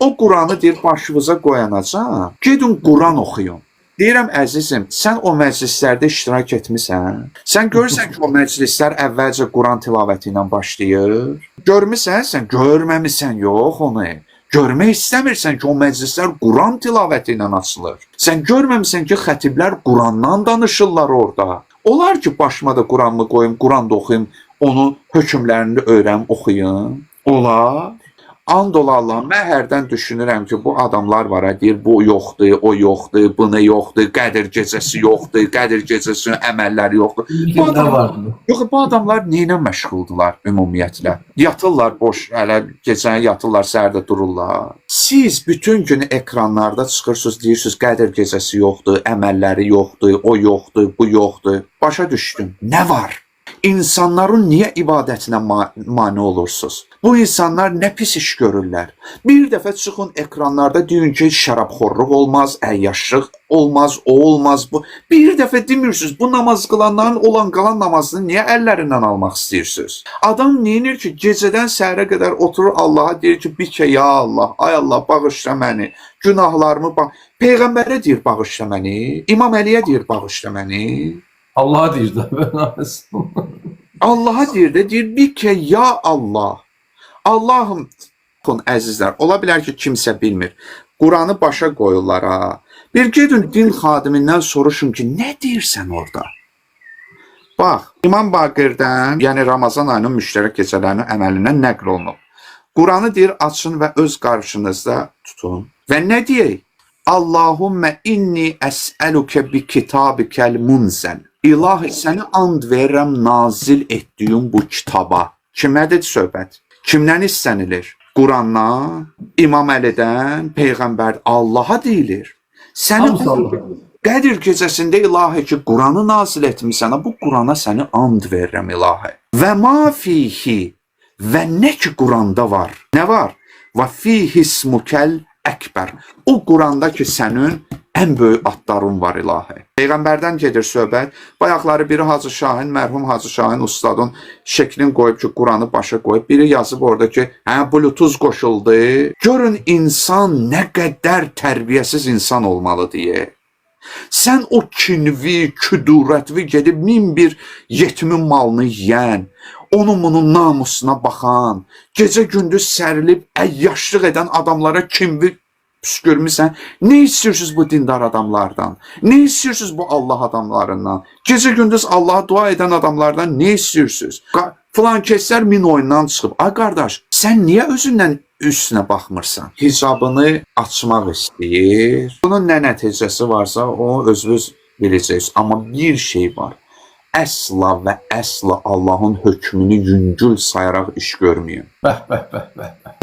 O Quranı deyir başınıza qoyanacaq. Gedin Quran oxuyun. Deyirəm əzizim, sən o məclislərdə iştirak etmisən? Sən görürsən ki, o məclislər əvvəlcə Quran tilavəti ilə başlayır. Görmüsən, sən görməmisən, yox onu. Görmək istəmirsən ki, o məclislər Quran tilavəti ilə açılır. Sən görməmisən ki, xətiblər Qurandan danışırlar orada. Olar ki, başıma da Quranımı qoyum, Quran da oxuyum, onun hökmlərini öyrənim, oxuyum. Olar. And ola Allah, mən hərdən düşünürəm ki, bu adamlar var, deyir, bu yoxdur, o yoxdur, bu nə yoxdur, Qədir gecəsi yoxdur, Qədir gecəsinin əməlləri yoxdur. Bu adamlar neylə məşğuldular ümumiyyətlə? Yatırlar boş, hələ gecəni yatırlar, səhərdə dururlar. Siz bütün gün ekranlarda çıxırsınız, deyirsiniz, Qədir gecəsi yoxdur, əməlləri yoxdur, o yoxdur, bu yoxdur. Başa düşdüm, nə var? İnsanların niyə ibadətinə mane olursunuz? Bu insanlar nə pis iş görürlər? Bir dəfə çıxın ekranlarda deyin ki, şərabxorluq olmaz, əyyaşlıq olmaz, o olmaz, bu. Bir dəfə demirsiniz, bu namaz qılanların olan qalan namazını niyə əllərindən almaq istəyirsiniz? Adam neyinir ki, gecədən səhərə qədər oturur Allaha deyir ki, bir ki, ya Allah, ay Allah, bağışla məni, günahlarımı bağışla. Peyğəmbərə deyir, bağışla məni, İmam Əliyə deyir, bağışla məni. Allah'a deyir də ben Allah'a deyir də, deyir bir ki, ya Allah. Allahım, əzizlər, ola bilər ki, kimsə bilmir. Quranı başa qoyurlar ha. Bir gedin din xadimindən soruşun ki, nə deyirsən orada? Bax, İmam Baqirdən, yəni Ramazan ayının müştərək gecələrinin əməlindən nəql olunub. Quranı deyir, açın və öz qarşınızda tutun. Və nə deyək? Allahummə inni əsəlukə bi kitabikəl munzəl. İlahi, səni and verirəm nazil etdiyim bu kitaba. Kimlədir söhbət? Kimdən istənilir? Qurandan, İmam Əlidən, Peyğəmbər, Allaha deyilir. Səni Qədir gecəsində ilahi ki, Quranı nazil etmişsən, bu Qurana səni and verirəm ilahi. Və ma fihi, və nə ki Quranda var? Nə var? Və fihi ismukəl əkbər. O Quranda ki, sənin ən böyük adların var ilahi. Peyğəmbərdən gedir söhbət. Bayaqları biri Hacı Şahin, mərhum Hacı Şahin ustadın şəklini qoyub ki, Quranı başa qoyub. Biri yazıb orada ki, Bluetooth qoşuldu. Görün insan nə qədər tərbiyəsiz insan olmalı deyə. Sən o kinvi, küdurətvi gedib 1001 yetimin malını yiyən, onun bunun namusuna baxan, gecə gündüz sərilib əyyaşlıq edən adamlara kinvi püskürmüsən. Nə istəyirsiniz bu dindar adamlardan? Nə istəyirsiniz bu Allah adamlarından? Gecə gündüz Allaha dua edən adamlardan nə istəyirsiniz? Filan kəslər min oyundan çıxıb. Ay qardaş, sən niyə özündən üstünə baxmırsan? Hicabını açmaq istəyir. Bunun nə nəticəsi varsa, o özünüz biləcəksiniz. Amma bir şey var. Əsla və əsla Allahın hökmünü yüngül sayaraq iş görməyin.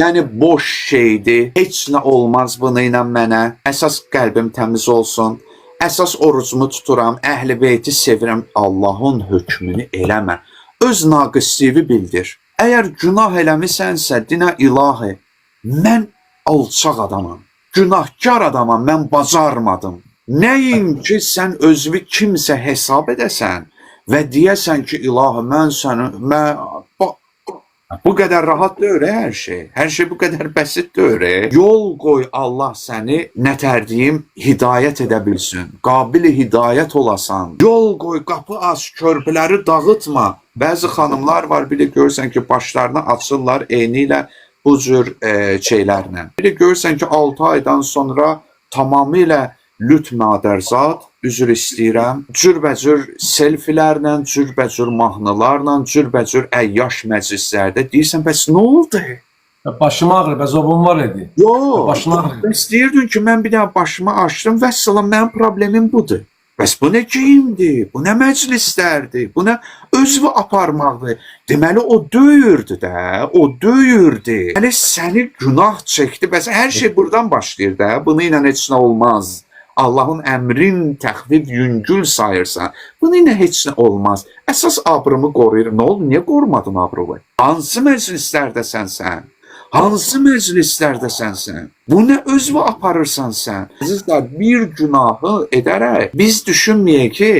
Yəni boş şeydir, heç nə olmaz bunu ilə mənə. Əsas qəlbim təmiz olsun, əsas orucumu tuturam, əhl-i beyti sevirəm. Allahın hökmünü eləmə. Öz naqisliyi bildir. Əgər günah eləmisənsə, dinə ilahi, mən alçaq adamam, günahkar adamam, mən bacarmadım. Nəyin ki, sən özünü kimsə hesab edəsən və deyəsən ki, ilahi, mən səni, bu qədər rahat deyil hər şey. Hər şey bu qədər bəsit deyil. Yol qoy Allah səni, nətər deyim, hidayət edə bilsin. Qabili hidayət olasan. Yol qoy, qapı aç, körpüləri dağıtma. Bəzi xanımlar var, bile görürsən ki, başlarını açırlar eynilə bu cür şeylərlə. Bile görürsən ki, 6 aydan sonra tamamilə lüt madərzat, üzr istəyirəm, cürbəcür selfilərlə, cürbəcür mahnılarla, cürbəcür əyyaş məclislərdə deyirsən, bəs nə oldu? Başım ağrır, bəzobum var idi. Yox, bəs deyirdin ki, mən bir dənə başımı açdım, vəssalam, mənim problemim budur. Bəs bu nə geyimdir, bu nə məclislərdir, bu nə özvü aparmaqdır. Deməli, o döyürdü də, o döyürdü. Deməli, səni günah çəkdi, bəs hər şey buradan başlayır da, bunu ilə heç nə olmaz. Allahın əmrin təxvif yüngül sayırsan, bunu ilə heç nə olmaz. Əsas abrımı qoruyur. Nə oldu, niyə qorumadın abrımı? Hansı məclislərdəsən sən? Hansı məclislərdəsən sən? Bu nə özvü aparırsan sən? Əzizlər, bir günahı edərək biz düşünməyək ki,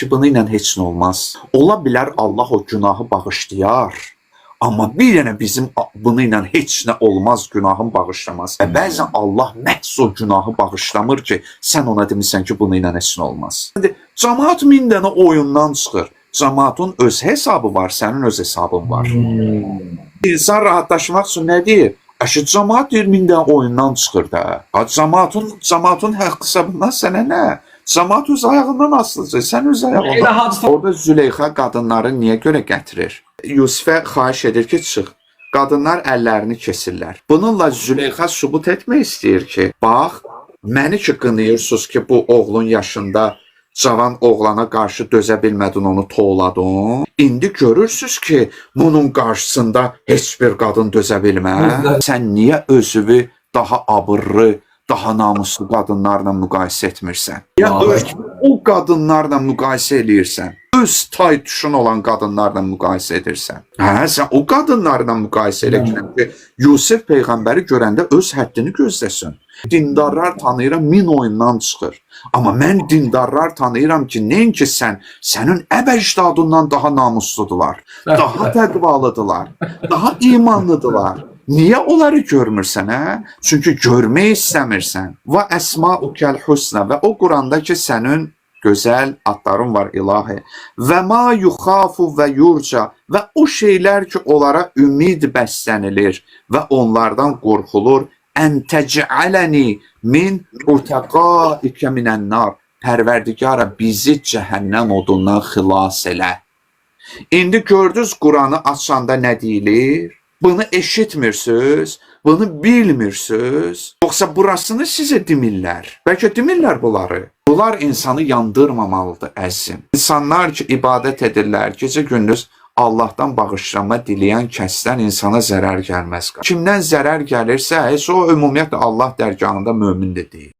bunu ilə heç nə olmaz. Ola bilər Allah o günahı bağışlayar. Amma bir dənə bizim bunu ilə heç nə olmaz, günahın bağışlamaz. Bəzən Allah məhz o günahı bağışlamır ki, sən ona demirsən ki, bunu ilə heç nə olmaz. Cəmaat 1000 dənə oyundan çıxır. Cəmaatın öz hesabı var, sənin öz hesabın var. İnsan rahatlaşmaq üçün nə deyir? Əşi, cəmaat deyir 1000 dənə oyundan çıxır da. Cəmaatın haqq hesabından sənə nə? Cəmaat öz ayağından asılıdır, sən öz ayağından. Orada Züleyxa qadınları niyə görə gətirir? Yusifə xahiş edir ki, çıx. Qadınlar əllərini kesirlər. Bununla Züleyxa sübut etmək istəyir ki, bax, məni ki qınayırsınız ki, bu oğlun yaşında cavan oğlana qarşı dözə bilmədin, onu toğladın. İndi görürsünüz ki, bunun qarşısında heç bir qadın dözə bilməz. Sən niyə özünü daha abırlı, daha namuslu qadınlarla müqayisə etmirsən? Ya o qadınlarla müqayisə eləyirsən, öz tay tuşun olan qadınlarla müqayisə edirsən. Hə, sən o qadınlarla müqayisə elə ki, Yusif Peyğəmbəri görəndə öz həddini gözləsin. Dindarlar tanıyıram 1000 oyundan çıxır. Amma mən dindarlar tanıyıram ki, nəinki sənin əbəcdadından daha namusludular, daha təqvalıdılar, daha imanlıdılar. Niyə onları görmürsən, hə? Çünki görmək istəmirsən. Və əsmaukəl husna və o Quranda ki, sənin gözəl adların var ilahi. Və ma yuxafu və yurca və o şeylər ki, onlara ümid bəslənilir və onlardan qorxulur. Ən təcələni min utəqaikə minənnar. Pərverdigara bizi cəhənnəm odundan xilas elə. İndi gördünüz Quranı açanda nə deyilir? Bunu eşitmirsiniz, bunu bilmirsiniz. Yoxsa burasını sizə demirlər. Bəlkə demirlər bunları. Bunlar insanı yandırmamalıdır əzizim. İnsanlar ki, ibadət edirlər, gecə gündüz Allahdan bağışlama diləyən kəsdən insana zərər gəlməz. Kimdən zərər gəlirsə, o ümumiyyətlə Allah dərgahında mömin də deyil.